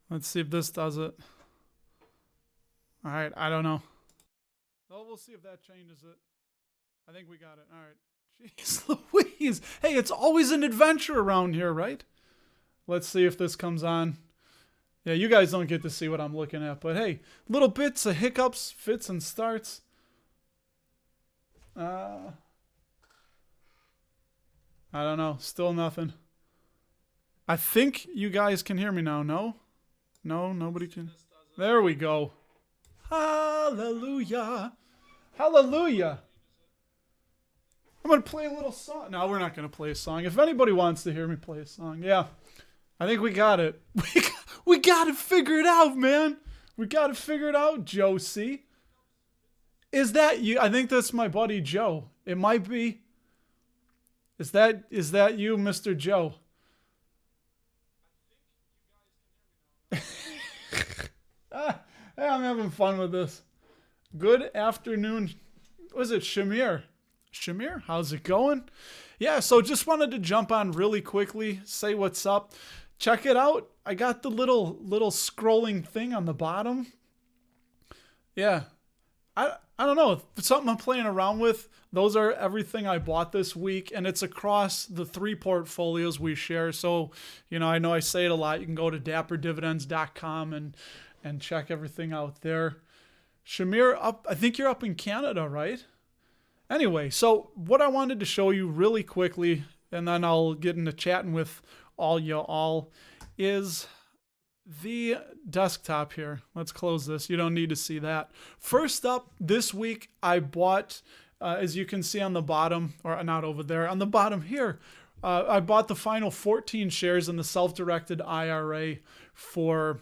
Let's see if this does it. All right, I don't know. Well, we'll see if that changes it. I think we got it. All right. Jeez Louise. Hey, it's always an adventure around here, right? Let's see if this comes on. Yeah, you guys don't get to see what I'm looking at, but hey, little bits of hiccups, fits and starts. I don't know. Still nothing. I think you guys can hear me now. No? No, nobody can. There we go. Hallelujah. Hallelujah. I'm going to play a little song. No, we're not going to play a song. If anybody wants to hear me play a song, yeah. I think we got it. We got to figure it out, man. We got to figure it out, Joe C. Is that you? I think that's my buddy Joe. It might be. Is that you, Mr. Joe? Hey, I'm having fun with this. Good afternoon. Was it Shamir? Shamir, how's it going? Yeah, so just wanted to jump on really quickly, say what's up. Check it out. I got the little scrolling thing on the bottom. Yeah. I don't know. It's something I'm playing around with. Those are everything I bought this week, and it's across the 3 portfolios we share. So, I know I say it a lot. You can go to dapperdividends.com and check everything out there. Shamir, I think you're up in Canada, right? Anyway, so what I wanted to show you really quickly, and then I'll get into chatting with all y'all, is the desktop here. Let's close this. You don't need to see that. First up, this week I bought, as you can see on the bottom, or not over there, on the bottom here, I bought the final 14 shares in the self-directed IRA for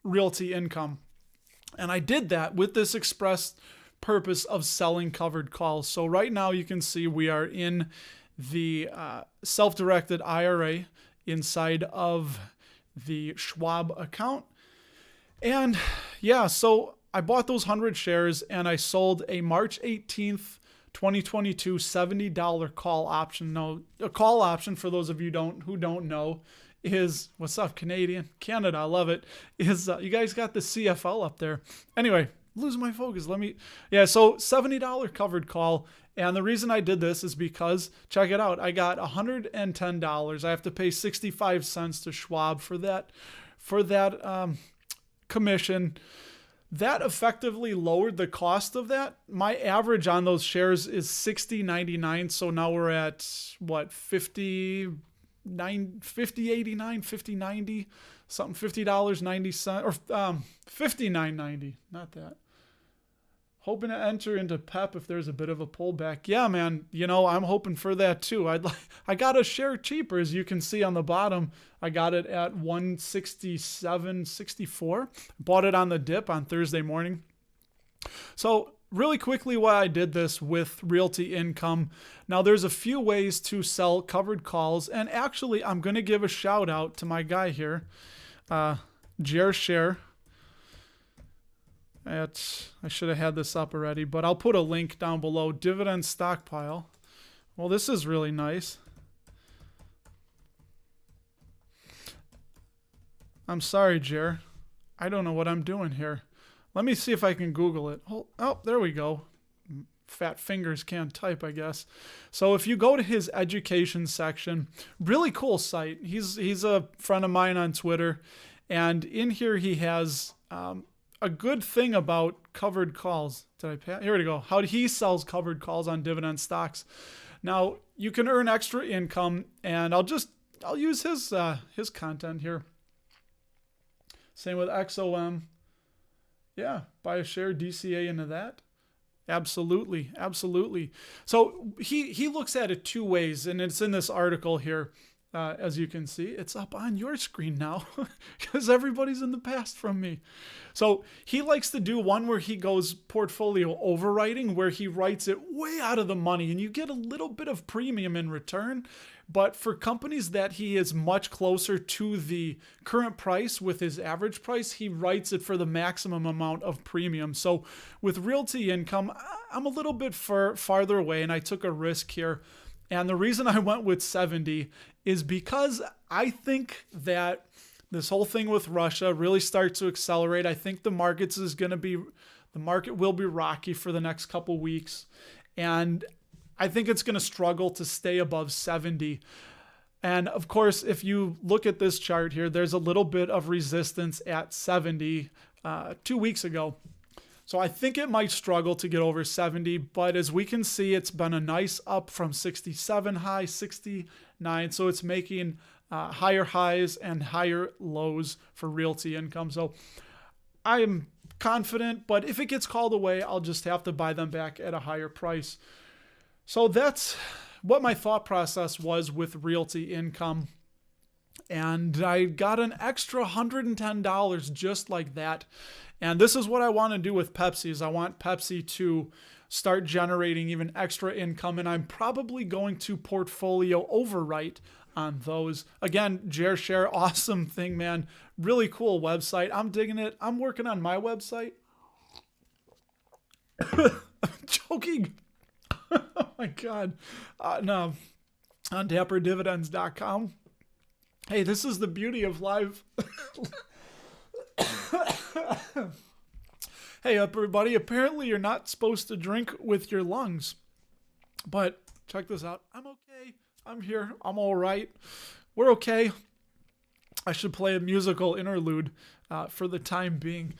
Realty Income. And I did that with this express purpose of selling covered calls. So right now you can see we are in the self-directed IRA inside of the Schwab account. And yeah, so I bought those 100 shares and I sold a March 18th, 2022 $70 call option. Now, a call option, for those of you who don't know, is, what's up, Canadian? Canada, I love it, is, you guys got the CFL up there. Anyway, losing my focus. So $70 covered call. And the reason I did this is because, check it out, I got $110. I have to pay 65 cents to Schwab for that commission. That effectively lowered the cost of that. My average on those shares is $60.99. So now we're at what, $50.89, $50.90, something, $50.90 or $59.90. Not that. Hoping to enter into PEP if there's a bit of a pullback. Yeah, man, I'm hoping for that too. I got a share cheaper, as you can see on the bottom. I got it at $167.64. Bought it on the dip on Thursday morning. So really quickly, why I did this with Realty Income. Now, there's a few ways to sell covered calls, and actually, I'm going to give a shout out to my guy here, Jer Share. I should have had this up already, but I'll put a link down below. Dividend stockpile. Well, this is really nice. I'm sorry, Jer. I don't know what I'm doing here. Let me see if I can Google it. Oh, there we go. Fat fingers can't type, I guess. So if you go to his education section, really cool site. He's a friend of mine on Twitter, and in here he has a good thing about covered calls. Here we go. How he sells covered calls on dividend stocks. Now you can earn extra income, and I'll use his content here. Same with XOM. Yeah, buy a share, DCA into that. Absolutely, absolutely. So he looks at it 2 ways, and it's in this article here. As you can see, it's up on your screen now because everybody's in the past from me. So he likes to do one where he goes portfolio overwriting, where he writes it way out of the money and you get a little bit of premium in return. But for companies that he is much closer to the current price with his average price, he writes it for the maximum amount of premium. So with Realty Income, I'm a little bit farther away, and I took a risk here. And the reason I went with 70 is because I think that this whole thing with Russia really starts to accelerate, I think the market will be rocky for the next couple weeks. And I think it's going to struggle to stay above 70. And of course, if you look at this chart here, there's a little bit of resistance at 70 2 weeks ago. So I think it might struggle to get over 70, but as we can see, it's been a nice up from 67 high, 69. So it's making higher highs and higher lows for Realty Income. So I am confident, but if it gets called away, I'll just have to buy them back at a higher price. So that's what my thought process was with Realty Income. And I got an extra $110 just like that. And this is what I want to do with Pepsi is I want Pepsi to start generating even extra income. And I'm probably going to portfolio overwrite on those. Again, Share, awesome thing, man. Really cool website. I'm digging it. I'm working on my website. I'm joking. Oh my God. No. On dapperdividends.com. Hey, this is the beauty of live. Hey, everybody. Apparently, you're not supposed to drink with your lungs. But check this out. I'm okay. I'm here. I'm all right. We're okay. I should play a musical interlude for the time being.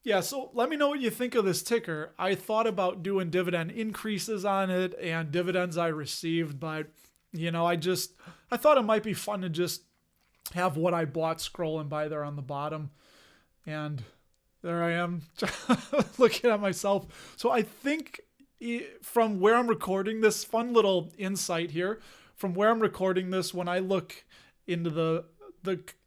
Yeah, so let me know what you think of this ticker. I thought about doing dividend increases on it and dividends I received, but I thought it might be fun to just have what I bought scrolling by there on the bottom. And there I am looking at myself. So I think from where I'm recording this, fun little insight here, from where I'm recording this, when I look into the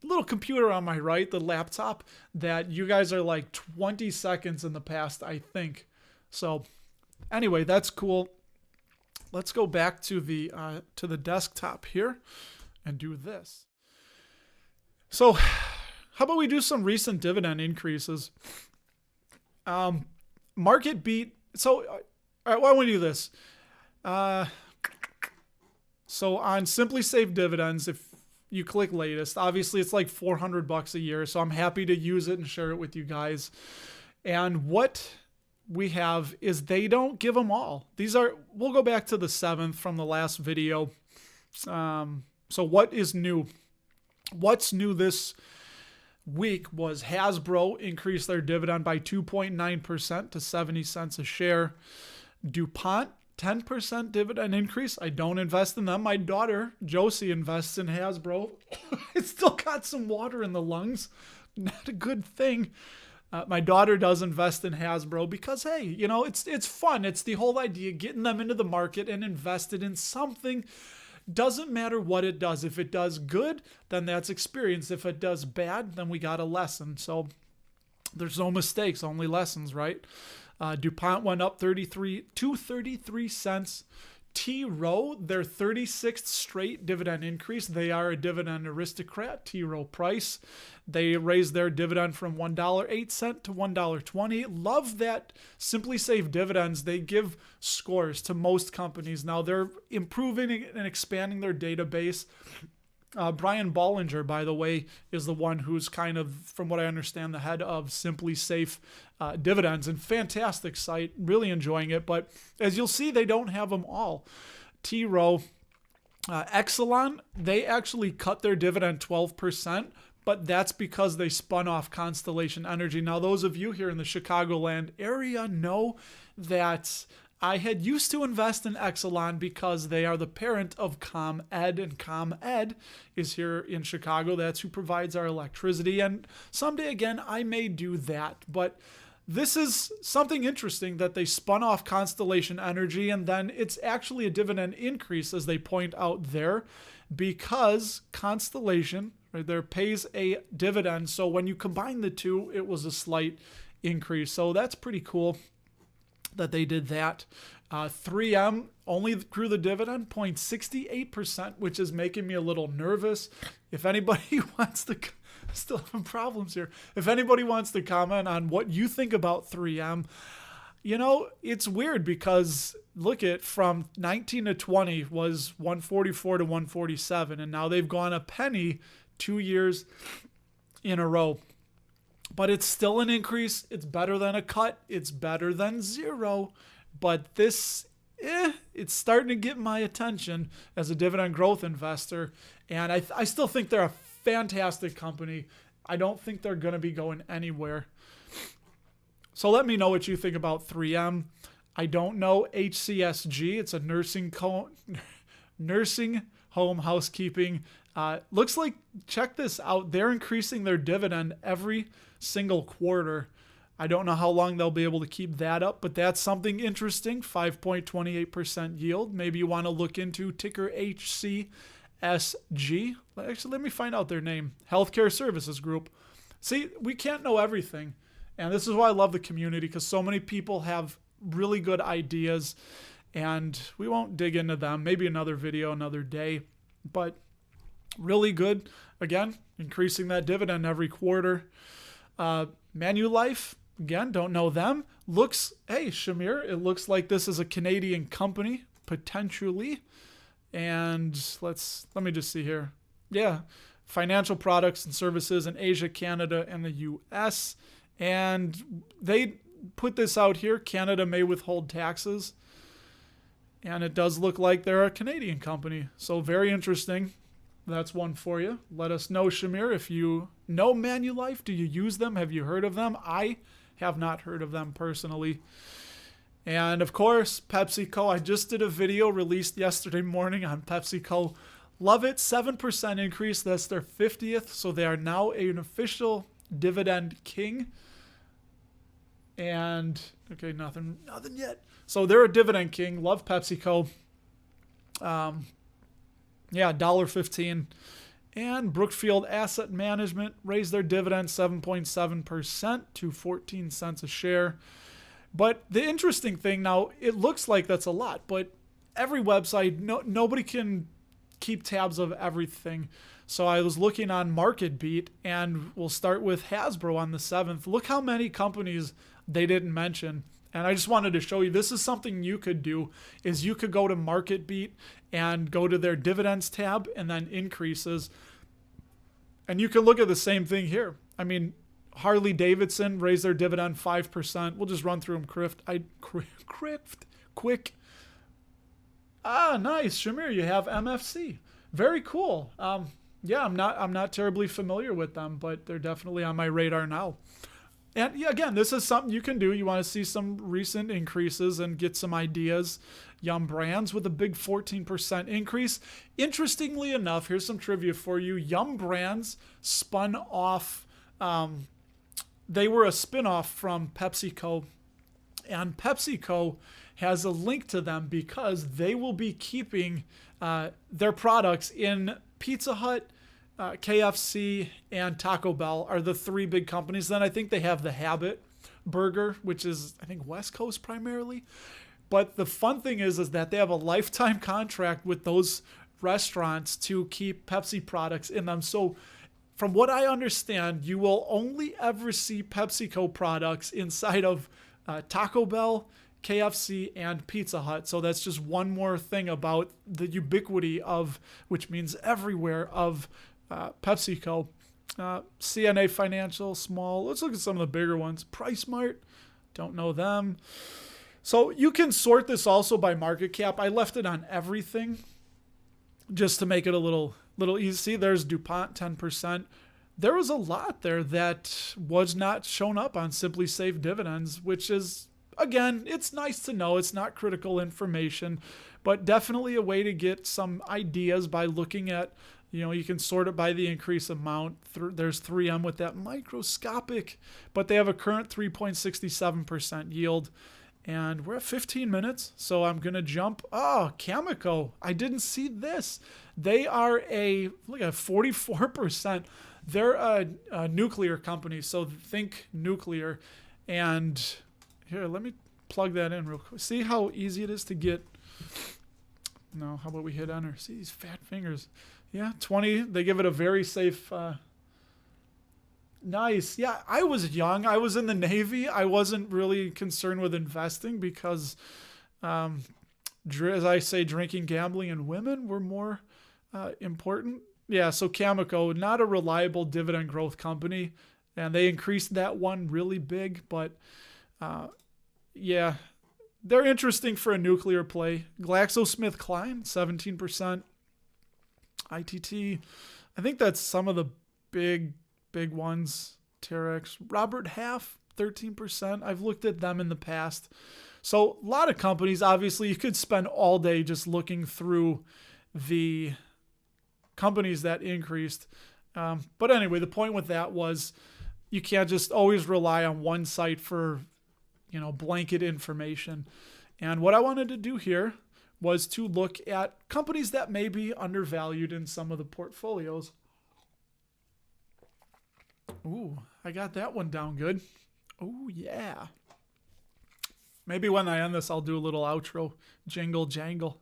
little computer on my right, the laptop, that you guys are like 20 seconds in the past, I think. So anyway, that's cool. Let's go back to the desktop here and do this. So how about we do some recent dividend increases? MarketBeat. So all right, why don't we do this? So on Simply Save Dividends, if you click latest, obviously it's like $400 a year. So I'm happy to use it and share it with you guys. And what we have is they don't give them all. We'll go back to the 7th from the last video. So what is new? What's new this week was Hasbro increased their dividend by 2.9% to 70 cents a share. DuPont, 10% dividend increase. I don't invest in them. My daughter, Josie, invests in Hasbro. It's still got some water in the lungs. Not a good thing. My daughter does invest in Hasbro because, hey, it's fun. It's the whole idea, getting them into the market and invested in something. Doesn't matter what it does. If it does good, then that's experience. If it does bad, then we got a lesson. So there's no mistakes, only lessons, right? DuPont went up 33 cents. TRow, their 36th straight dividend increase. They are a dividend aristocrat, TRow price. They raised their dividend from $1.08 to $1.20. Love that Simply Save Dividends. They give scores to most companies. Now they're improving and expanding their database. Brian Bollinger, by the way, is the one who's kind of, from what I understand, the head of Simply Safe Dividends, and fantastic site, really enjoying it. But as you'll see, they don't have them all. TRow, Exelon, they actually cut their dividend 12%, but that's because they spun off Constellation Energy. Now, those of you here in the Chicagoland area know that I had used to invest in Exelon because they are the parent of ComEd, and ComEd is here in Chicago. That's who provides our electricity. And someday again, I may do that. But this is something interesting that they spun off Constellation Energy, and then it's actually a dividend increase, as they point out there, because Constellation right there pays a dividend. So when you combine the two, it was a slight increase. So that's pretty cool that they did that. 3M only grew the dividend 0.68%, which is making me a little nervous. If anybody wants to, still having problems here. If anybody wants to comment on what you think about 3M, it's weird because look at from 19 to 20 was 144 to 147, and now they've gone a penny 2 years in a row. But it's still an increase. It's better than a cut. It's better than zero. But this, it's starting to get my attention as a dividend growth investor. And I still think they're a fantastic company. I don't think they're going to be going anywhere. So let me know what you think about 3M. I don't know HCSG. It's a nursing home housekeeping. Looks like, check this out, they're increasing their dividend every single quarter. I don't know how long they'll be able to keep that up, but that's something interesting. 5.28% yield. Maybe you want to look into ticker HCSG. Actually, let me find out their name. Healthcare Services Group. See, we can't know everything. And this is why I love the community, because so many people have really good ideas, and we won't dig into them. Maybe another video, another day. But really good. Again, increasing that dividend every quarter. Manulife, again, don't know them. Looks, hey, Shamir, it looks like this is a Canadian company, potentially. And let me just see here. Yeah, financial products and services in Asia, Canada, and the U.S. And they put this out here. Canada may withhold taxes. And it does look like they're a Canadian company. So very interesting. That's one for you. Let us know, Shamir, if you know Manulife. Do you use them? Have you heard of them? I have not heard of them personally. And of course, PepsiCo. I just did a video released yesterday morning on PepsiCo. Love it. 7% increase. That's their 50th. So they are now an official dividend king. And okay, nothing yet. So they're a dividend king. Love PepsiCo. Yeah, $1.15. And Brookfield Asset Management raised their dividend 7.7% to 14 cents a share. But the interesting thing now, it looks like that's a lot, but every website, nobody can keep tabs of everything. So I was looking on MarketBeat, and we'll start with Hasbro on the 7th. Look how many companies they didn't mention. And I just wanted to show you, this is something you could do, is you could go to MarketBeat and go to their dividends tab and then increases. And you can look at the same thing here. I mean, Harley Davidson raised their dividend 5%. We'll just run through them quick. Ah, nice. Shamir, you have MFC. Very cool. Yeah, I'm not terribly familiar with them, but they're definitely on my radar now. And yeah, again, this is something you can do. You want to see some recent increases and get some ideas. Yum Brands with a big 14% increase. Interestingly enough, here's some trivia for you. Yum Brands spun off, they were a spinoff from PepsiCo, and PepsiCo has a link to them because they will be keeping their products in Pizza Hut, KFC, and Taco Bell are the three big companies. Then I think they have the Habit Burger, which is, I think, West Coast primarily. But the fun thing is that they have a lifetime contract with those restaurants to keep Pepsi products in them. So from what I understand, you will only ever see PepsiCo products inside of Taco Bell, KFC, and Pizza Hut. So that's just one more thing about the ubiquity of, which means everywhere, of PepsiCo. CNA Financial, small. Let's look at some of the bigger ones. PriceSmart, don't know them. So you can sort this also by market cap. I left it on everything just to make it a little easy. See, there's DuPont, 10%. There was a lot there that was not shown up on Simply Safe Dividends, which is, again, it's nice to know. It's not critical information, but definitely a way to get some ideas by looking at, you can sort it by the increase amount. There's 3M with that microscopic, but they have a current 3.67% yield. And we're at 15 minutes, so I'm going to jump. Oh, Cameco. I didn't see this. They are look at 44%. They're a nuclear company, so think nuclear. And here, let me plug that in real quick. See how easy it is to get. No, how about we hit enter? See these fat fingers. Yeah, 20. They give it a very safe. Nice. Yeah, I was young. I was in the Navy. I wasn't really concerned with investing because, as I say, drinking, gambling, and women were more important. Yeah, so Cameco, not a reliable dividend growth company, and they increased that one really big, but yeah, they're interesting for a nuclear play. GlaxoSmithKline, 17%. ITT, I think that's some of the big ones. Terex, Robert Half, 13%. I've looked at them in the past. So a lot of companies, obviously, you could spend all day just looking through the companies that increased. But anyway, the point with that was you can't just always rely on one site for, blanket information. And what I wanted to do here was to look at companies that may be undervalued in some of the portfolios. Ooh, I got that one down good. Oh, yeah. Maybe when I end this, I'll do a little outro. Jingle jangle.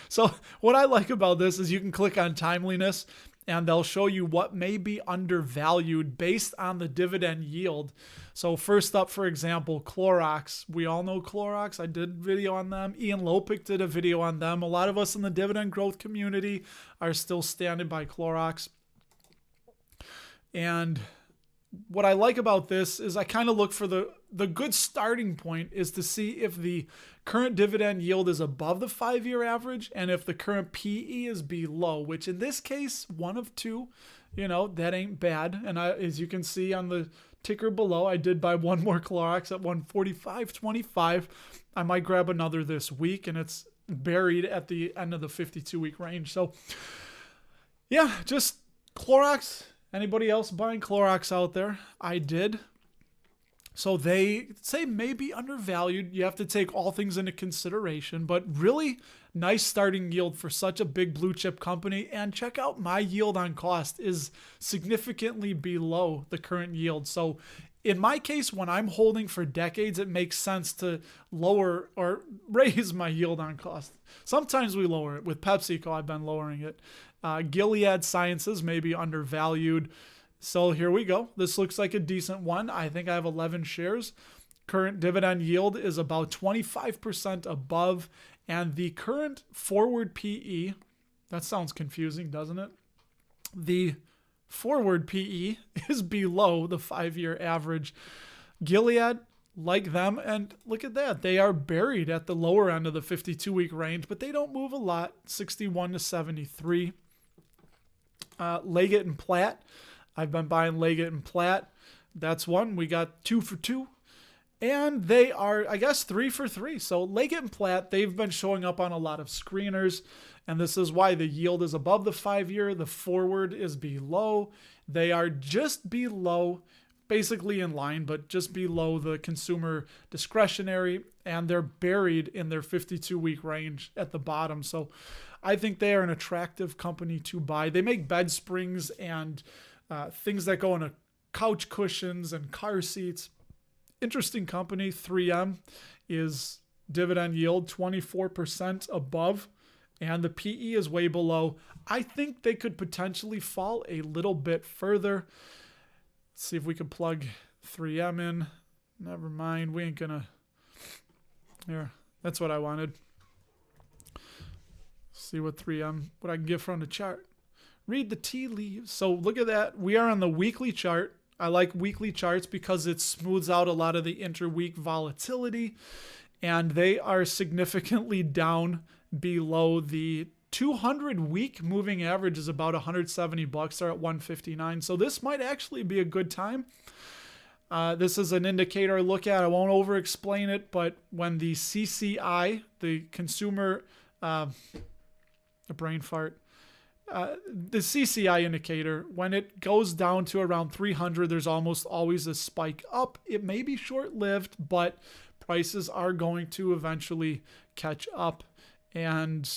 So what I like about this is you can click on timeliness and they'll show you what may be undervalued based on the dividend yield. So first up, for example, Clorox. We all know Clorox. I did a video on them. Ian Lopic did a video on them. A lot of us in the dividend growth community are still standing by Clorox. And what I like about this is I kind of look for the good starting point is to see if the current dividend yield is above the 5-year average and if the current PE is below, which in this case, one of two, that ain't bad. And as you can see on the ticker below, I did buy one more Clorox at 145.25. I might grab another this week, and it's buried at the end of the 52-week range. So yeah, just Clorox. Anybody else buying Clorox out there? I did. So they say maybe undervalued. You have to take all things into consideration, but really nice starting yield for such a big blue chip company. And check out my yield on cost is significantly below the current yield. So in my case, when I'm holding for decades, it makes sense to lower or raise my yield on cost. Sometimes we lower it. With PepsiCo, I've been lowering it. Gilead Sciences may be undervalued. So here we go. This looks like a decent one. I think I have 11 shares. Current dividend yield is about 25% above. And the current forward PE, that sounds confusing, doesn't it? The forward PE is below the 5-year average. Gilead, like them, and look at that. They are buried at the lower end of the 52-week range, but they don't move a lot, 61 to 73. Leggett and Platt. I've been buying Leggett and Platt. That's one. We got 2 for 2. And they are, I guess, 3 for 3. So Leggett and Platt, they've been showing up on a lot of screeners. And this is why the yield is above the 5-year. The forward is below. They are just below, basically in line, but just below the consumer discretionary. And they're buried in their 52-week range at the bottom. So I think they are an attractive company to buy. They make bed springs and things that go into couch cushions and car seats. Interesting company. 3M is dividend yield 24% above, and the PE is way below. I think they could potentially fall a little bit further. Let's see if we can plug 3M in. Never mind. We ain't gonna. Here, that's what I wanted. See what 3M, what I can get from the chart. Read the tea leaves. So look at that. We are on the weekly chart. I like weekly charts because it smooths out a lot of the interweek volatility. And they are significantly down below the 200-week moving average is about $170. They're at 159. So this might actually be a good time. This is an indicator I look at. I won't over-explain it, but when the CCI, the consumer, a brain fart, the CCI indicator, when it goes down to around 300, there's almost always a spike up. It may be short-lived, but prices are going to eventually catch up. And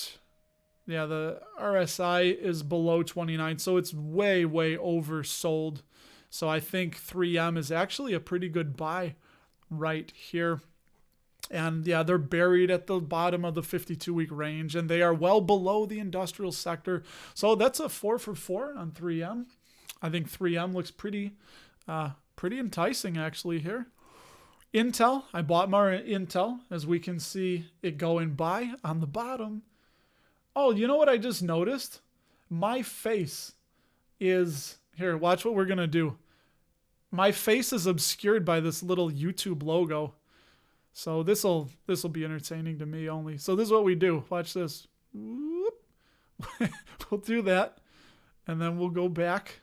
yeah, the RSI is below 29, so it's way, way oversold. So I think 3M is actually a pretty good buy right here. And yeah, they're buried at the bottom of the 52-week range, and they are well below the industrial sector. So that's a 4 for 4 on 3M. I think 3M looks pretty enticing actually here. Intel, I bought more Intel, as we can see it going by on the bottom. Oh, you know what I just noticed? my face is, here, watch what we're going to do. My face is obscured by this little YouTube logo. So this'll be entertaining to me only. So this is what we do. Watch this. Whoop. We'll do that. And then we'll go back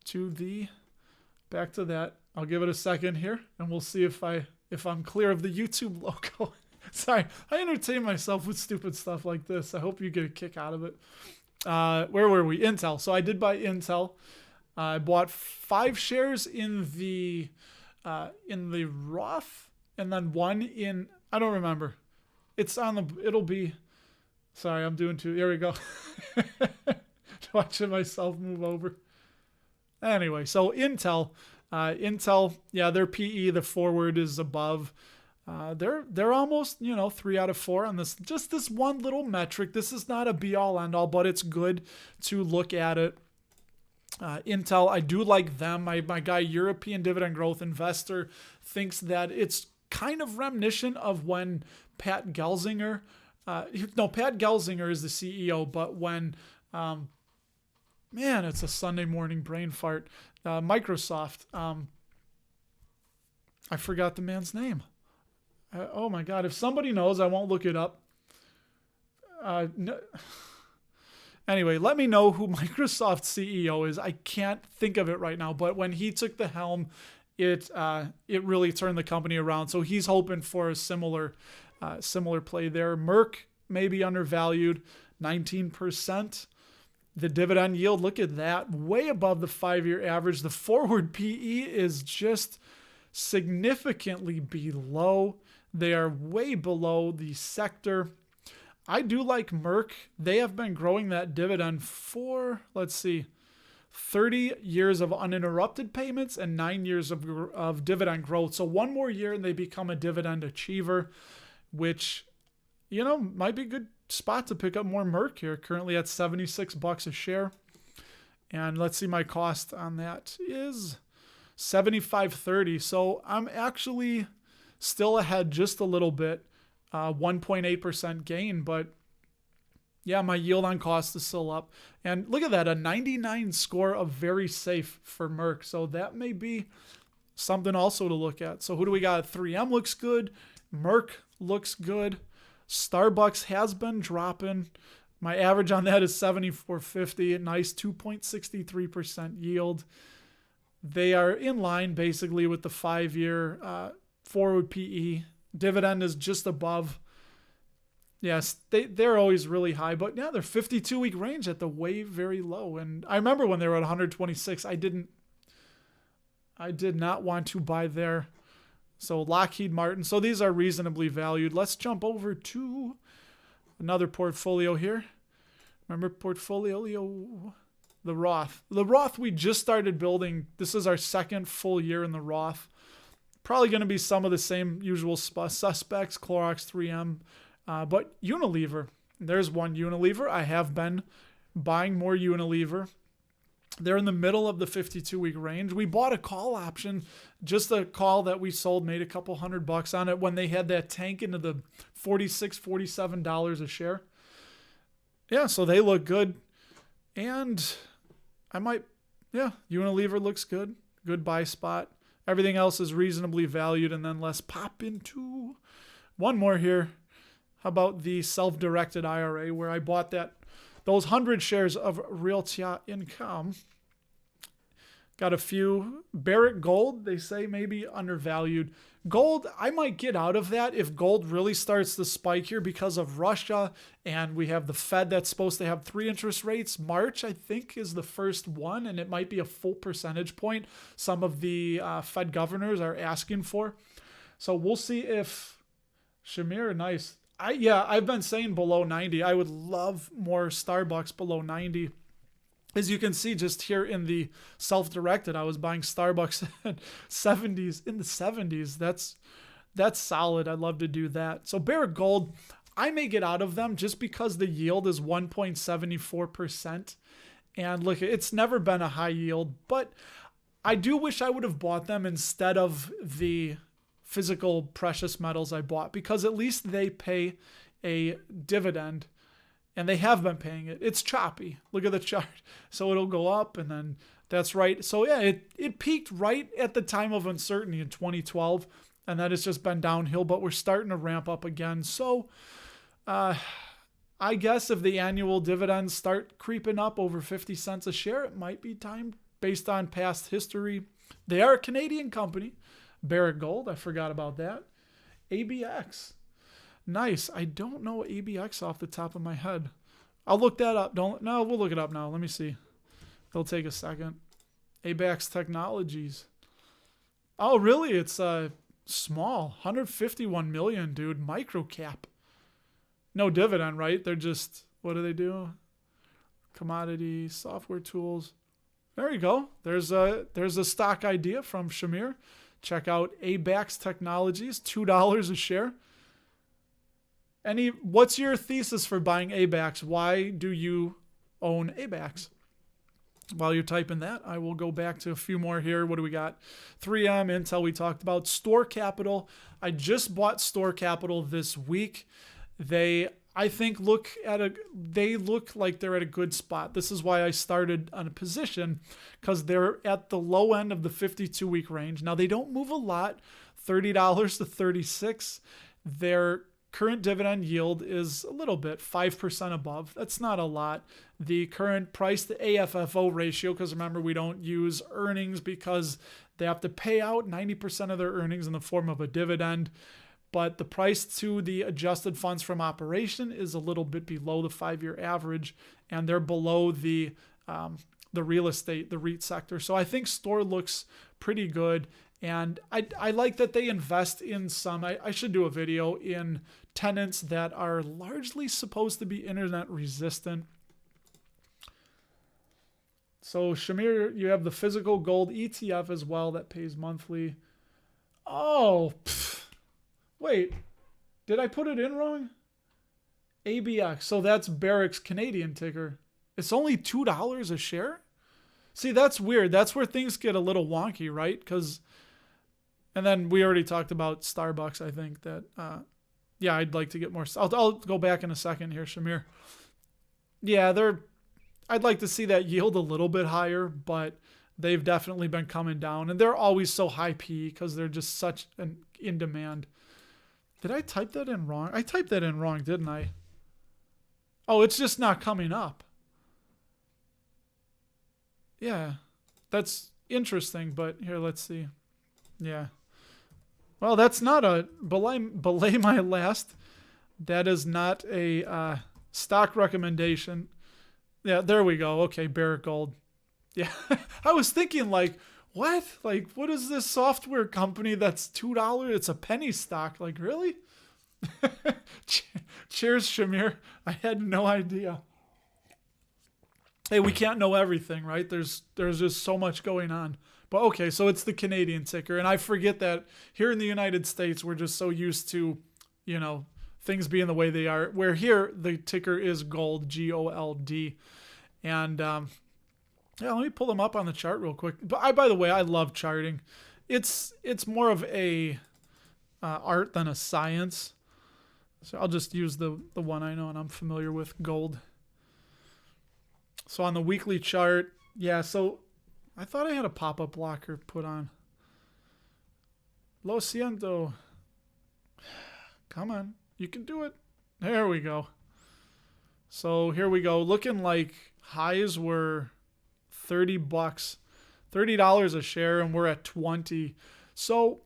to that. I'll give it a second here and we'll see if I'm clear of the YouTube logo. Sorry, I entertain myself with stupid stuff like this. I hope you get a kick out of it. Where were we? Intel. So I did buy Intel. I bought 5 shares in the Roth and then 1 in, I don't remember. It'll be, sorry, I'm doing 2. Here we go. Watching myself move over. Anyway, so Intel, yeah, their PE, the forward is above. They're almost, 3 out of 4 on this, just this one little metric. This is not a be all end all, but it's good to look at it. Intel, I do like them. My guy, European Dividend Growth Investor, thinks that it's kind of reminiscent of when Pat Gelsinger, Pat Gelsinger is the CEO, but when, man, it's a Sunday morning brain fart. Microsoft, I forgot the man's name. Oh my God, if somebody knows, I won't look it up. No. Anyway, let me know who Microsoft's CEO is. I can't think of it right now, but when he took the helm, it really turned the company around. So he's hoping for a similar play there. Merck may be undervalued, 19%. The dividend yield, look at that, way above the 5-year average. The forward PE is just significantly below. They are way below the sector. I do like Merck. They have been growing that dividend for, 30 years of uninterrupted payments and 9 years of dividend growth. So 1 more year and they become a dividend achiever, which, might be a good spot to pick up more Merck here. Currently at $76 a share. And let's see, my cost on that is $75.30. So I'm actually still ahead just a little bit. 1.8% gain, but yeah, my yield on cost is still up. And look at that, a 99 score of very safe for Merck. So that may be something also to look at. So who do we got? 3M looks good. Merck looks good. Starbucks has been dropping. My average on that is $74.50, a nice 2.63% yield. They are in line basically with the 5-year forward PE. Dividend is just above. Yes, they're always really high, but yeah, they're 52-week range at the way very low. And I remember when they were at 126, I did not want to buy there. So Lockheed Martin. So these are reasonably valued. Let's jump over to another portfolio here. Remember portfolio, the Roth. The Roth we just started building. This is our 2nd full year in the Roth. Probably going to be some of the same usual suspects, Clorox, 3M, but Unilever. There's one Unilever. I have been buying more Unilever. They're in the middle of the 52-week range. We bought a call option, just a call that we sold, made a couple $100 on it when they had that tank into the $46, $47 a share. Yeah, so they look good. And Unilever looks good. Good buy spot. Everything else is reasonably valued. And then let's pop into one more here. How about the self-directed IRA where I bought those 100 shares of Realty Income. Got a few. Barrick Gold, they say maybe undervalued. Gold, I might get out of that if gold really starts to spike here because of Russia. And we have the Fed that's supposed to have 3 interest rates. March, I think, is the first one, and it might be a full percentage point. Some of the Fed governors are asking for. So we'll see if Shamir, nice. I've been saying below 90. I would love more Starbucks below 90. As you can see just here in the self-directed, I was buying Starbucks at 70s, in the 70s. That's solid. I'd love to do that. So Barrick Gold, I may get out of them just because the yield is 1.74%. And look, it's never been a high yield, but I do wish I would have bought them instead of the physical precious metals I bought, because at least they pay a dividend. And they have been paying it. It's choppy. Look at the chart. So it'll go up, and then that's right. So yeah, it peaked right at the time of uncertainty in 2012, and then it's just been downhill, but we're starting to ramp up again. So I guess if the annual dividends start creeping up over 50 cents a share, it might be time based on past history. They are a Canadian company. Barrick Gold, I forgot about that. ABX. Nice. I don't know ABX off the top of my head. I'll look that up. No, we'll look it up now. Let me see. It'll take a second. ABX Technologies. Oh, really? It's small. 151 million, dude. Micro cap. No dividend, right? They're just, what do they do? Commodity, software tools. There you go. There's a stock idea from Shamir. Check out ABX Technologies, $2 a share. What's your thesis for buying ABX? Why do you own ABX? While you're typing that, I will go back to a few more here. What do we got? 3M, Intel, we talked about. Store Capital. I just bought Store Capital this week. They look like they're at a good spot. This is why I started on a position, because they're at the low end of the 52-week range. Now, they don't move a lot, $30 to $36. Their current dividend yield is a little bit, 5% above. That's not a lot. The current price to AFFO ratio, because remember, we don't use earnings because they have to pay out 90% of their earnings in the form of a dividend. But the price to the adjusted funds from operation is a little bit below the 5-year average, and they're below the real estate, the REIT sector. So I think Store looks pretty good, and I like that they invest in some. I should do a video in tenants that are largely supposed to be internet resistant. So Shamir, you have the physical gold ETF as well that pays monthly. Oh. Wait, did I put it in wrong? ABX. So that's Barrick's Canadian ticker. It's only $2 a share? See, that's weird. That's where things get a little wonky, right? And then we already talked about Starbucks, I think, that, yeah, I'd like to get more. I'll go back in a second here, Shamir. Yeah, I'd like to see that yield a little bit higher, but they've definitely been coming down. And they're always so high PE because they're just such an in demand. Did I type that in wrong? I typed that in wrong, didn't I? Oh, it's just not coming up. Yeah, that's interesting, but here, let's see. Yeah. Well, that's not a belay my last. That is not a stock recommendation. Yeah, there we go. Okay, Barrick Gold. Yeah, I was thinking like, what? Like, what is this software company that's $2? It's a penny stock. Like, really? Cheers, Shamir. I had no idea. Hey, we can't know everything, right? There's just so much going on. But okay, so it's the Canadian ticker. And I forget that here in the United States, we're just so used to, things being the way they are. Where here, the ticker is gold, GOLD. And, yeah, let me pull them up on the chart real quick. But by the way, I love charting. It's more of a art than a science. So I'll just use the one I know and I'm familiar with, gold. So on the weekly chart, yeah, so I thought I had a pop-up blocker put on. Lo siento. Come on, you can do it. There we go. So here we go. Looking like highs were $30, $30 a share, and we're at 20. So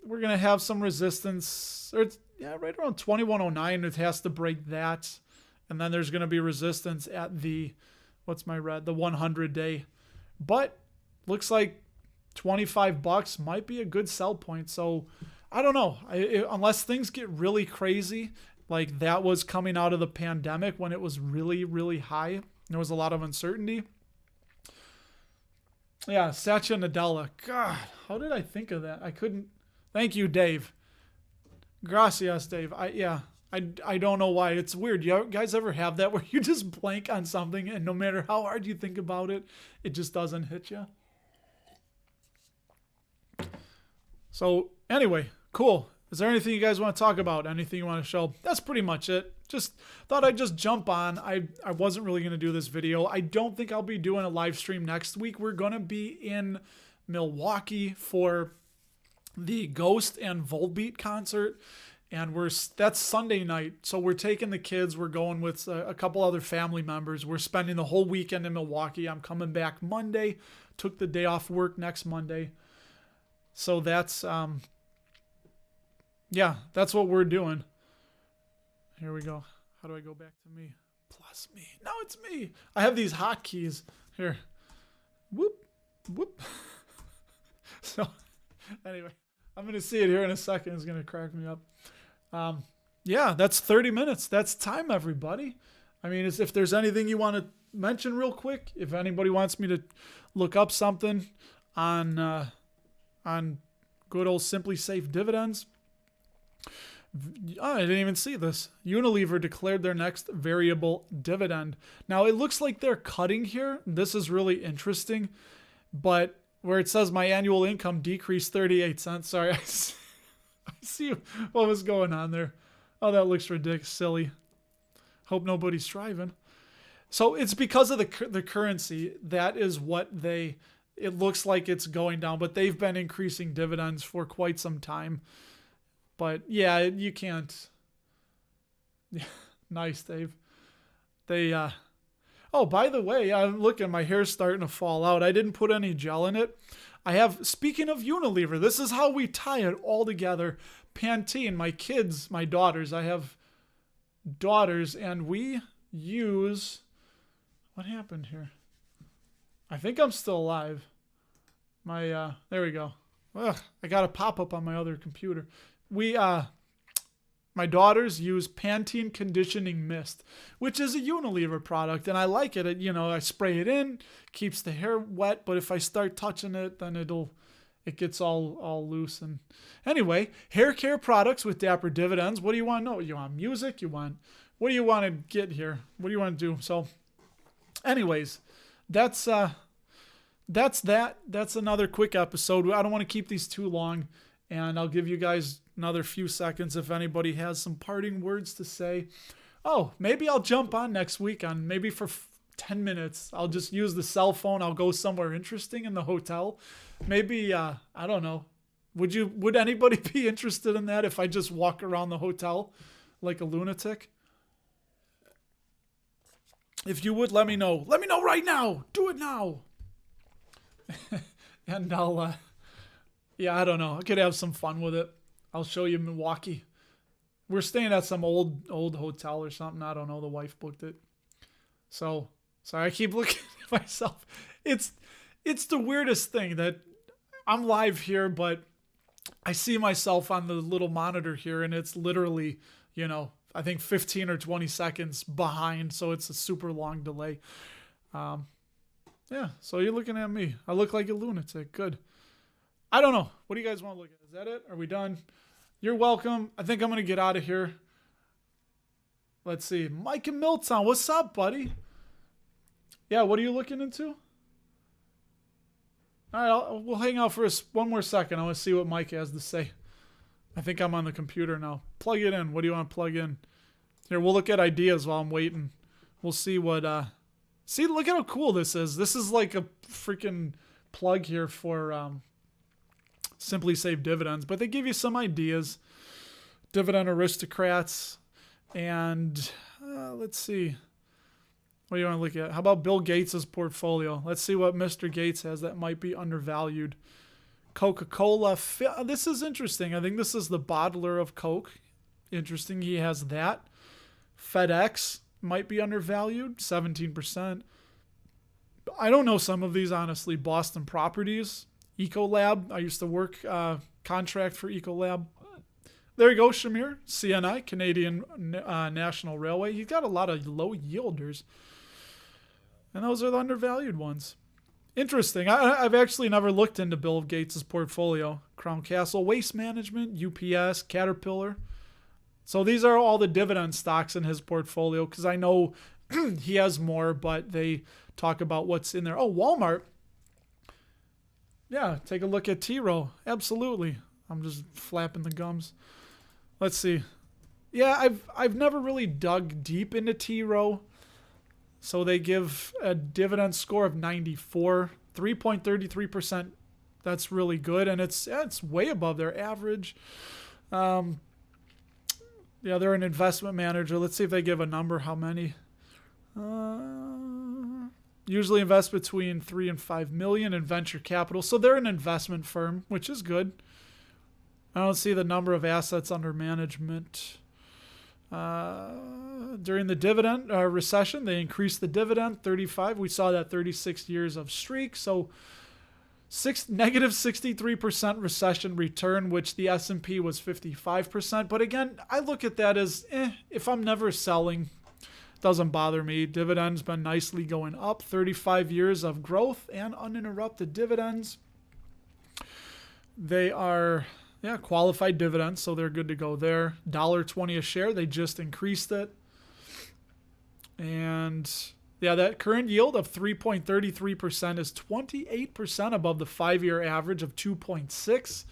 we're gonna have some resistance. Or right around 2109. It has to break that, and then there's gonna be resistance at the the 100-day. But looks like $25 might be a good sell point. So I don't know, unless things get really crazy, like that was coming out of the pandemic when it was really, really high. There was a lot of uncertainty. Yeah, Satya Nadella. God, how did I think of that? I couldn't. Thank you, Dave. Gracias, Dave. I don't know why. It's weird. You guys ever have that where you just blank on something and no matter how hard you think about it, it just doesn't hit you? So anyway, cool. Is there anything you guys want to talk about? Anything you want to show? That's pretty much it. Just thought I'd just jump on. I wasn't really going to do this video. I don't think I'll be doing a live stream next week. We're going to be in Milwaukee for the Ghost and Volbeat concert. And that's Sunday night. So we're taking the kids. We're going with a couple other family members. We're spending the whole weekend in Milwaukee. I'm coming back Monday. Took the day off work next Monday. So that's, yeah, that's what we're doing. Here we go. How do I go back to me? Plus me. No, it's me. I have these hotkeys. Here. Whoop. Whoop. So, anyway, I'm going to see it here in a second. It's going to crack me up. Yeah, that's 30 minutes. That's time, everybody. I mean, if there's anything you want to mention real quick, if anybody wants me to look up something on good old Simply Safe Dividends. I didn't even see this. Unilever declared their next variable dividend. Now, it looks like they're cutting here. This is really interesting. But where it says my annual income decreased 38 cents. Sorry, I see what was going on there. Oh, that looks ridiculous. Silly. Hope nobody's driving. So it's because of the currency. That is what it looks like it's going down. But they've been increasing dividends for quite some time. But yeah, you can't. Yeah, nice, Dave. Oh, by the way, I'm looking, my hair's starting to fall out. I didn't put any gel in it. Speaking of Unilever, this is how we tie it all together. Pantene, my daughters, I have daughters, and we use, what happened here? I think I'm still alive. There we go. Ugh, I got a pop-up on my other computer. My daughters use Pantene Conditioning Mist, which is a Unilever product, and I like it. I spray it in, keeps the hair wet, but if I start touching it, then it gets all loose. And anyway, hair care products with Dapper Dividends. What do you want to know? You want music? What do you want to get here? What do you want to do? So, anyways, that's that. That's another quick episode. I don't want to keep these too long, and I'll give you guys another few seconds if anybody has some parting words to say. Oh, maybe I'll jump on next week maybe for 10 minutes. I'll just use the cell phone. I'll go somewhere interesting in the hotel. Maybe, I don't know. Would anybody be interested in that if I just walk around the hotel like a lunatic? If you would, let me know. Let me know right now. Do it now. And I'll, yeah, I don't know. I could have some fun with it. I'll show you Milwaukee. We're staying at some old hotel or something. I don't know. The wife booked it. So, sorry, I keep looking at myself. It's the weirdest thing that I'm live here, but I see myself on the little monitor here, and it's literally, I think 15 or 20 seconds behind, so it's a super long delay. Yeah, so you're looking at me. I look like a lunatic. Good. I don't know. What do you guys want to look at? Is that it? Are we done? You're welcome. I think I'm going to get out of here. Let's see. Mike in Milltown. What's up, buddy? Yeah, what are you looking into? All right, we'll hang out for one more second. I want to see what Mike has to say. I think I'm on the computer now. Plug it in. What do you want to plug in? Here, we'll look at ideas while I'm waiting. We'll see what... See, look at how cool this is. This is like a freaking plug here for... Simply Safe Dividends, but they give you some ideas. Dividend Aristocrats, and let's see. What do you want to look at? How about Bill Gates' portfolio? Let's see what Mr. Gates has that might be undervalued. Coca-Cola. This is interesting. I think this is the bottler of Coke. Interesting. He has that. FedEx might be undervalued. 17%. I don't know some of these, honestly. Boston Properties. Ecolab. I used to work contract for Ecolab. There you go, Shamir. CNI, Canadian National Railway. He's got a lot of low yielders. And those are the undervalued ones. Interesting. I've actually never looked into Bill Gates' portfolio. Crown Castle, Waste Management, UPS, Caterpillar. So these are all the dividend stocks in his portfolio because I know he has more, but they talk about what's in there. Oh, Walmart. Yeah, take a look at TRow. Absolutely. I'm just flapping the gums. Let's see. Yeah, I've never really dug deep into TRow. So they give a dividend score of 94, 3.33%. That's really good, and it's way above their average. Yeah, they're an investment manager. Let's see if they give a number. How many? Usually invest between 3 and 5 million in venture capital. So they're an investment firm, which is good. I don't see the number of assets under management. During the dividend recession, they increased the dividend 35. We saw that 36 years of streak. So negative 63% recession return, which the S&P was 55%. But again, I look at that as, if I'm never selling, doesn't bother me. Dividends been nicely going up. 35 years of growth and uninterrupted dividends. They are qualified dividends, so they're good to go there. $1.20 a share. They just increased it. And yeah, that current yield of 3.33% is 28% above the 5-year average of 2.6.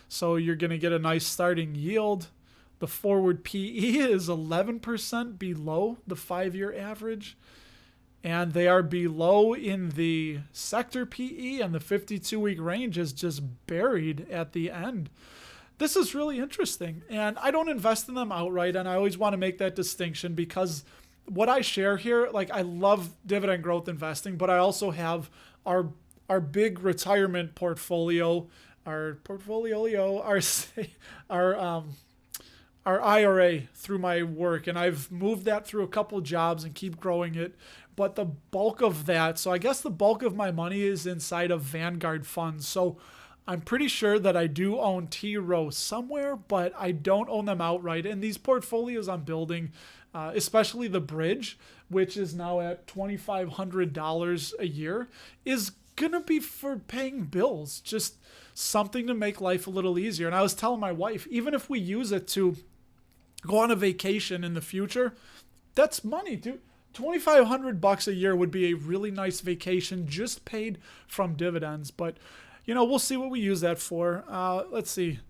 So you're going to get a nice starting yield. The forward PE is 11% below the 5-year average. And they are below in the sector PE, and the 52-week range is just buried at the end. This is really interesting. And I don't invest in them outright, and I always want to make that distinction because what I share here, like I love dividend growth investing, but I also have our big retirement portfolio, our IRA through my work, and I've moved that through a couple jobs and keep growing it. But the bulk of that, so I guess the bulk of my money is inside of Vanguard funds. So I'm pretty sure that I do own TRow somewhere, but I don't own them outright. And these portfolios I'm building, especially the bridge, which is now at $2,500 a year, is going to be for paying bills, just something to make life a little easier. And I was telling my wife, even if we use it to go on a vacation in the future, that's money, dude. $2,500 a year would be a really nice vacation just paid from dividends. But, we'll see what we use that for. Let's see.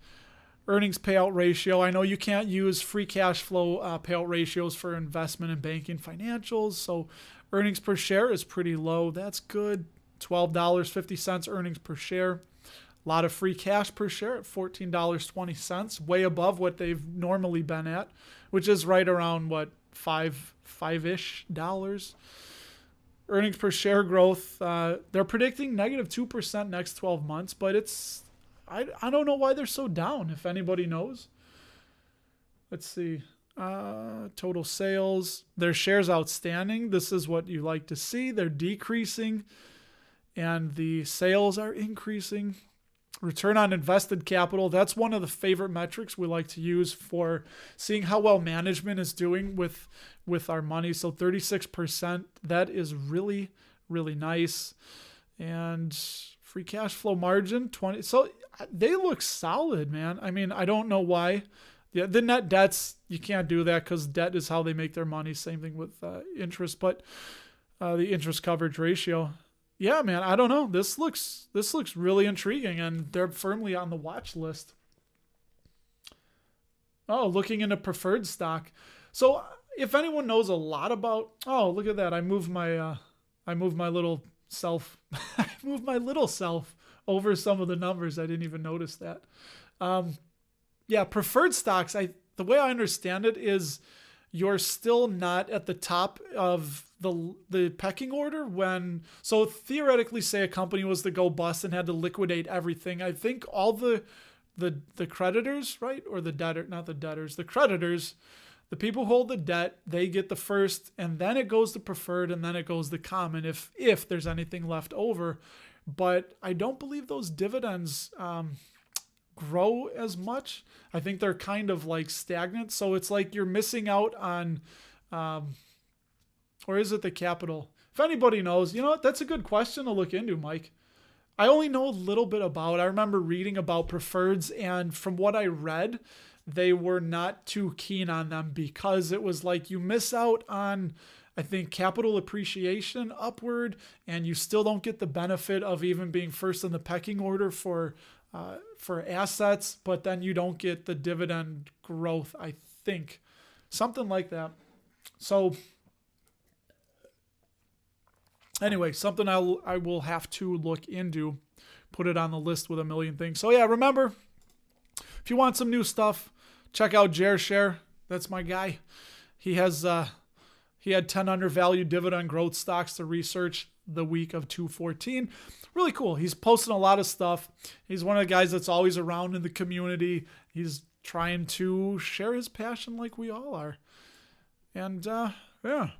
Earnings payout ratio. I know you can't use free cash flow payout ratios for investment and banking financials. So earnings per share is pretty low. That's good. $12.50 earnings per share. A lot of free cash per share at $14.20, way above what they've normally been at, which is right around $5-ish. Earnings per share growth, they're predicting negative 2% next 12 months, but I don't know why they're so down, if anybody knows. Let's see. Total sales, their shares outstanding. This is what you like to see. They're decreasing and the sales are increasing. Return on invested capital, that's one of the favorite metrics we like to use for seeing how well management is doing with our money. So 36%, that is really, really nice. And free cash flow margin, 20. So they look solid, man. I mean, I don't know why. Yeah, the net debts, you can't do that because debt is how they make their money. Same thing with interest, but the interest coverage ratio. Yeah, man, I don't know. This looks really intriguing, and they're firmly on the watch list. Oh, looking into preferred stock. So if anyone knows a lot about, look at that. I moved my little self, I moved my little self over some of the numbers. I didn't even notice that. Yeah, preferred stocks. The way I understand it is you're still not at the top of the pecking order so theoretically, say a company was to go bust and had to liquidate everything. I think all the creditors, right? Or the debtor, not the debtors, the creditors, the people who hold the debt, they get the first, and then it goes to preferred, and then it goes to common if there's anything left over. But I don't believe those dividends grow as much. I think they're kind of like stagnant. So it's like you're missing out on, or is it the capital? If anybody knows, that's a good question to look into, Mike. I only know a little bit about it. I remember reading about preferreds, and from what I read, they were not too keen on them because it was like you miss out on, I think, capital appreciation upward, and you still don't get the benefit of even being first in the pecking order for for assets, but then you don't get the dividend growth, I think. Something like that. So anyway, something I will have to look into, put it on the list with a million things. So yeah, remember, if you want some new stuff, check out JareShare. That's my guy. He had 10 undervalued dividend growth stocks to research the week of 2/14. Really cool. He's posting a lot of stuff. He's one of the guys that's always around in the community. He's trying to share his passion like we all are. And yeah.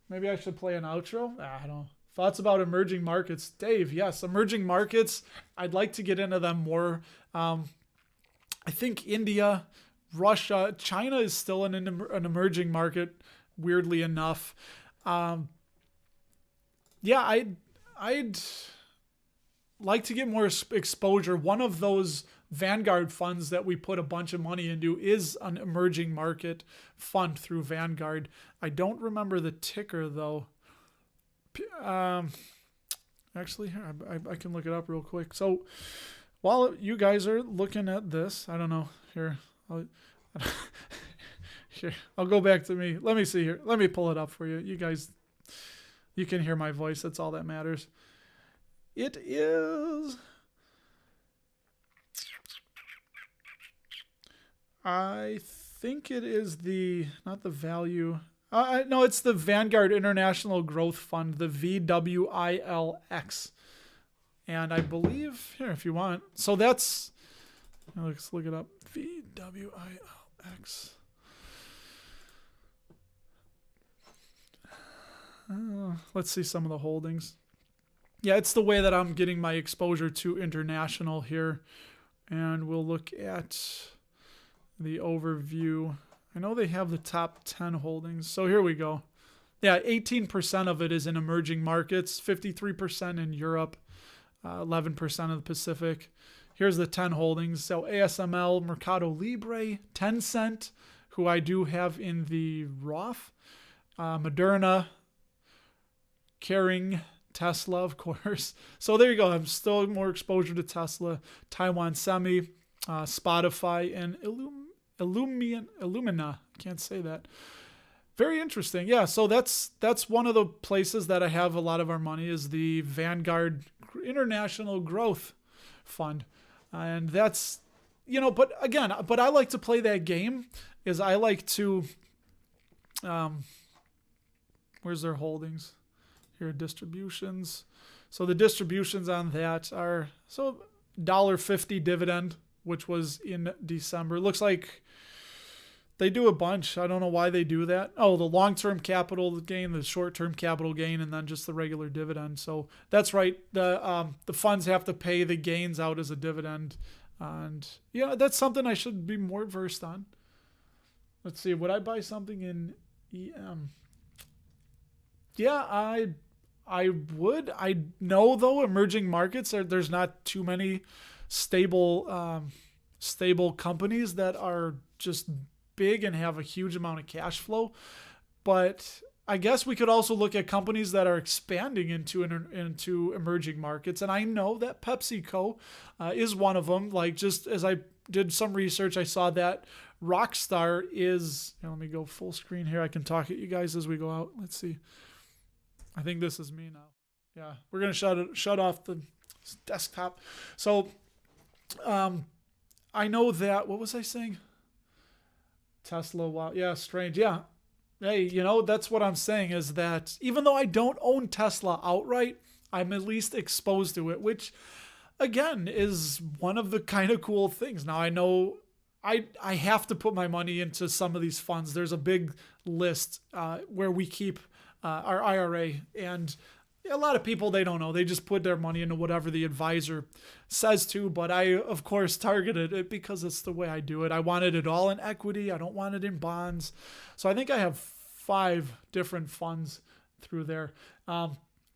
Maybe I should play an outro. I don't know. Thoughts about emerging markets. Dave, yes, emerging markets. I'd like to get into them more. I think India, Russia, China is still an emerging market, weirdly enough. Yeah, I'd like to get more exposure. One of those Vanguard funds that we put a bunch of money into is an emerging market fund through Vanguard. I don't remember the ticker though. Actually, I can look it up real quick. So while you guys are looking at this, I don't know. Here, I'll go back to me. Let me see here. Let me pull it up for you. You guys, you can hear my voice. That's all that matters. It is... I think it is not the value. No, it's the Vanguard International Growth Fund, the VWILX. And I believe, here, if you want. So that's, let's look it up. VWILX. Let's see some of the holdings. Yeah, it's the way that I'm getting my exposure to international here. And we'll look at the overview. I know they have the top 10 holdings. So here we go. Yeah, 18% of it is in emerging markets, 53% in Europe, 11% of the Pacific. Here's the 10 holdings. So ASML, Mercado Libre, Tencent, who I do have in the Roth, Moderna, Kering, Tesla, of course. So there you go. I'm still more exposure to Tesla, Taiwan Semi, Spotify, and Illumina. Can't say that. Very interesting. Yeah, so that's one of the places that I have a lot of our money is the Vanguard International Growth Fund. And that's, but again, I like to play that game is I like to, where's their holdings? Here, distributions. So the distributions on that are, so $1.50 dividend, which was in December. It looks like they do a bunch. I don't know why they do that. Oh, the long-term capital gain, the short-term capital gain, and then just the regular dividend. So that's right. The funds have to pay the gains out as a dividend. And yeah, that's something I should be more versed on. Let's see. Would I buy something in EM? Yeah, I would. I know, though, emerging markets, there's not too many stable companies that are just big and have a huge amount of cash flow. But I guess we could also look at companies that are expanding into emerging markets. And I know that PepsiCo is one of them. Like, just as I did some research, I saw that Rockstar is, let me go full screen here. I can talk at you guys as we go out. Let's see. I think this is me now. Yeah, we're going to shut off the desktop. So I know that, what was I saying? Tesla, wow. Yeah, strange. Yeah. Hey, that's what I'm saying is that even though I don't own Tesla outright, I'm at least exposed to it, which again is one of the kind of cool things. Now I know I have to put my money into some of these funds. There's a big list where we keep our IRA, and a lot of people, they don't know. They just put their money into whatever the advisor says to, but I, of course, targeted it because it's the way I do it. I wanted it all in equity. I don't want it in bonds. So I think I have 5 different funds through there.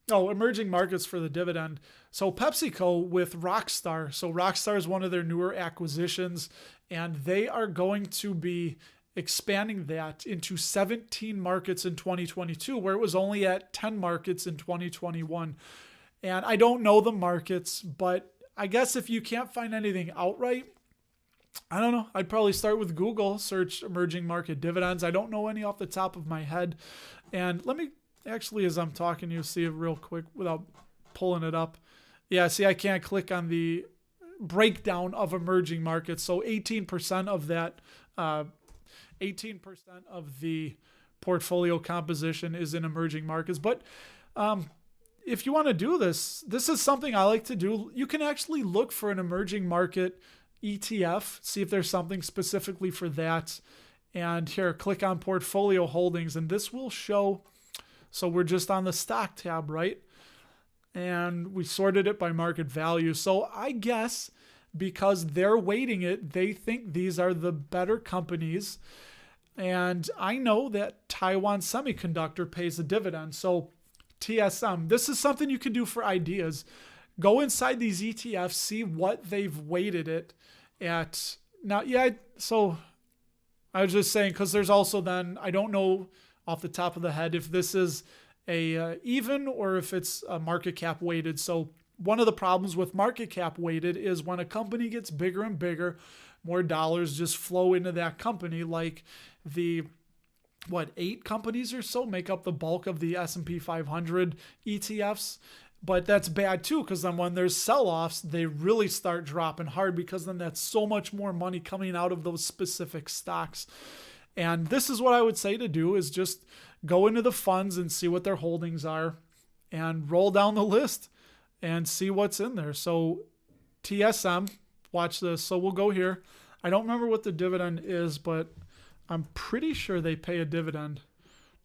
Emerging markets for the dividend. So PepsiCo with Rockstar. So Rockstar is one of their newer acquisitions, and they are going to be expanding that into 17 markets in 2022, where it was only at 10 markets in 2021. And I don't know the markets, but I guess if you can't find anything outright, I don't know. I'd probably start with Google, search emerging market dividends. I don't know any off the top of my head. And let me actually, as I'm talking to you, see it real quick without pulling it up. Yeah, see, I can't click on the breakdown of emerging markets. So 18% of that, 18% of the portfolio composition is in emerging markets. But if you want to do this, this is something I like to do. You can actually look for an emerging market ETF, see if there's something specifically for that. And here, click on portfolio holdings, and this will show. So we're just on the stock tab, right? And we sorted it by market value. So I guess because they're weighting it, they think these are the better companies. And I know that Taiwan Semiconductor pays a dividend. So TSM, this is something you can do for ideas. Go inside these ETFs, see what they've weighted it at. Now, yeah, so I was just saying, because there's also then, I don't know off the top of the head if this is a even or if it's a market cap weighted. So one of the problems with market cap weighted is when a company gets bigger and bigger, more dollars just flow into that company. Like the 8 companies or so make up the bulk of the S&P 500 ETFs. But that's bad too, because then when there's sell-offs, they really start dropping hard, because then that's so much more money coming out of those specific stocks. And this is what I would say to do, is just go into the funds and see what their holdings are and roll down the list and see what's in there. So TSM, watch this. So we'll go here. I don't remember what the dividend is, but I'm pretty sure they pay a dividend.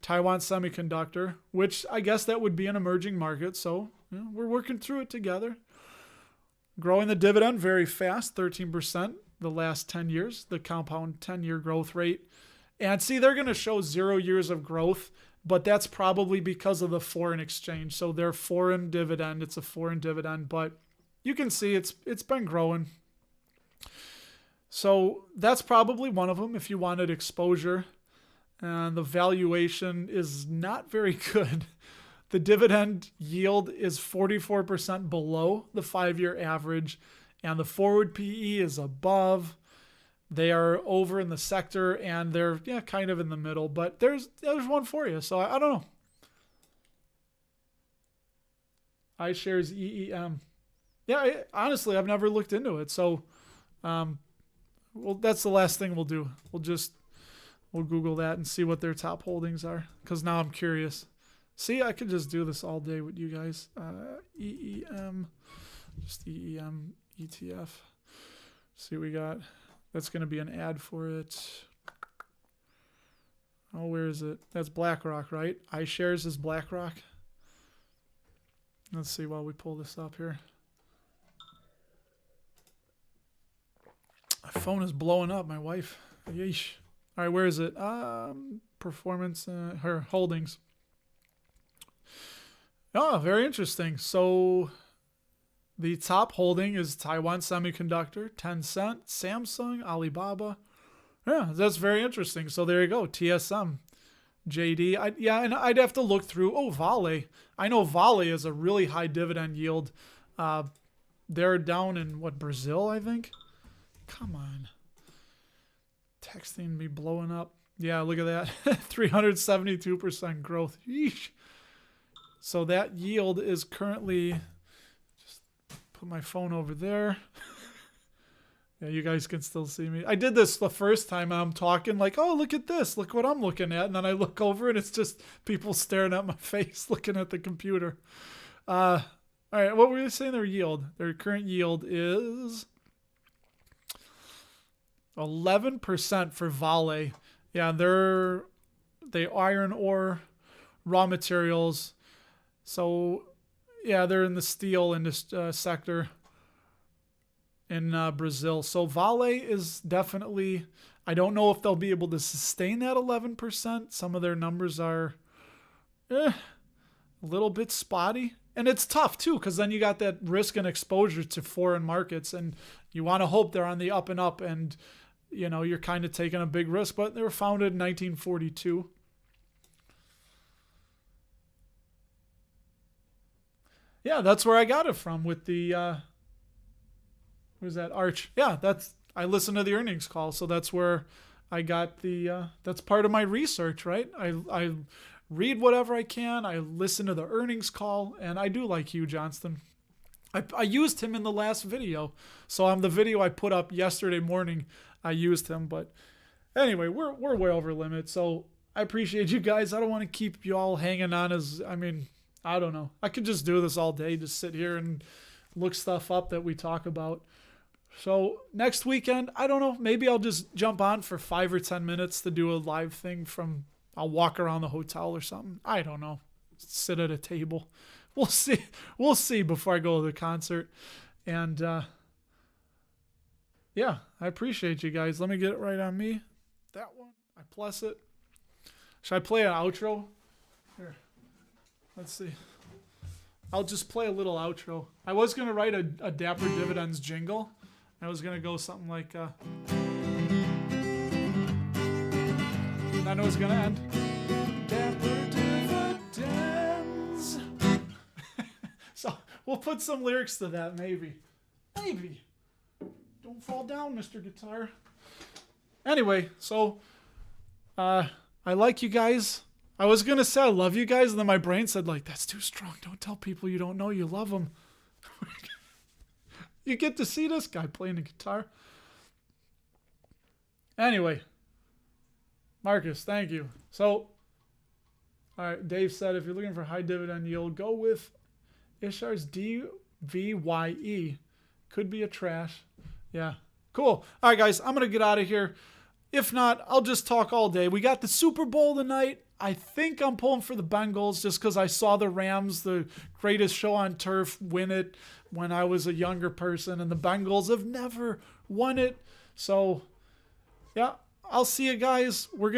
Taiwan Semiconductor, which I guess that would be an emerging market. So we're working through it together. Growing the dividend very fast, 13% the last 10 years, the compound 10-year growth rate. And see, they're going to show 0 years of growth, but that's probably because of the foreign exchange. So their foreign dividend, it's a foreign dividend, but you can see it's been growing. So that's probably one of them if you wanted exposure. And the valuation is not very good. The dividend yield is 44% below the 5-year average, and the forward PE is above. They are over in the sector, and they're kind of in the middle, but there's one for you. So I don't know. iShares EEM. Yeah, honestly, I've never looked into it. So, well, that's the last thing we'll do. We'll Google that and see what their top holdings are, because now I'm curious. See, I could just do this all day with you guys. EEM, just EEM ETF. See what we got. That's going to be an ad for it. Oh, where is it? That's BlackRock, right? iShares is BlackRock. Let's see while we pull this up here. My phone is blowing up, my wife. Yeesh. All right, where is it? Performance, her holdings. Oh, very interesting. So the top holding is Taiwan Semiconductor, Tencent, Samsung, Alibaba. Yeah, that's very interesting. So there you go, TSM, JD. And I'd have to look through. Oh, Vale. I know Vale is a really high dividend yield. They're down in, Brazil, I think? Come on. Texting me blowing up. Yeah, look at that. 372% growth. Yeesh. So that yield is currently, just put my phone over there. Yeah, you guys can still see me. I did this the first time I'm talking, like, oh, look at this. Look what I'm looking at. And then I look over and it's just people staring at my face, looking at the computer. All right, what were they saying their yield? Their current yield is 11% for Vale. Yeah, they iron ore, raw materials. So, yeah, they're in the steel sector in Brazil. So Vale is definitely, I don't know if they'll be able to sustain that 11%. Some of their numbers are a little bit spotty. And it's tough too, because then you got that risk and exposure to foreign markets, and you want to hope they're on the up and up, and you're kind of taking a big risk. But they were founded in 1942. Yeah, that's where I got it from with the Who's that? Arch. Yeah, I listen to the earnings call, so that's where I got that's part of my research, right? I read whatever I can. I listen to the earnings call, and I do like Hugh Johnston. I used him in the last video. So on the video I put up yesterday morning, I used him. But anyway, we're way over limit. So I appreciate you guys. I don't want to keep you all hanging on I don't know. I could just do this all day, just sit here and look stuff up that we talk about. So next weekend, I don't know. Maybe I'll just jump on for 5 or 10 minutes to do a live thing I'll walk around the hotel or something. I don't know. Sit at a table. We'll see. We'll see before I go to the concert. And yeah, I appreciate you guys. Let me get it right on me. That one. I plus it. Should I play an outro? Here. Let's see. I'll just play a little outro. I was going to write a Dapper Dividends jingle. I was going to go something like... and then it was going to end. Dapper Dividends. So we'll put some lyrics to that, maybe. Maybe. Don't fall down, Mr. Guitar. Anyway, so I like you guys. I was going to say I love you guys, and then my brain said, that's too strong. Don't tell people you don't know you love them. You get to see this guy playing the guitar. Anyway, Marcus, thank you. So, all right, Dave said if you're looking for high dividend yield, go with Ishar's DVYE. Could be a trash. Yeah, cool. All right, guys, I'm going to get out of here. If not, I'll just talk all day. We got the Super Bowl tonight. I think I'm pulling for the Bengals just because I saw the Rams, the greatest show on turf, win it when I was a younger person, and the Bengals have never won it. So, yeah, I'll see you guys. We're going to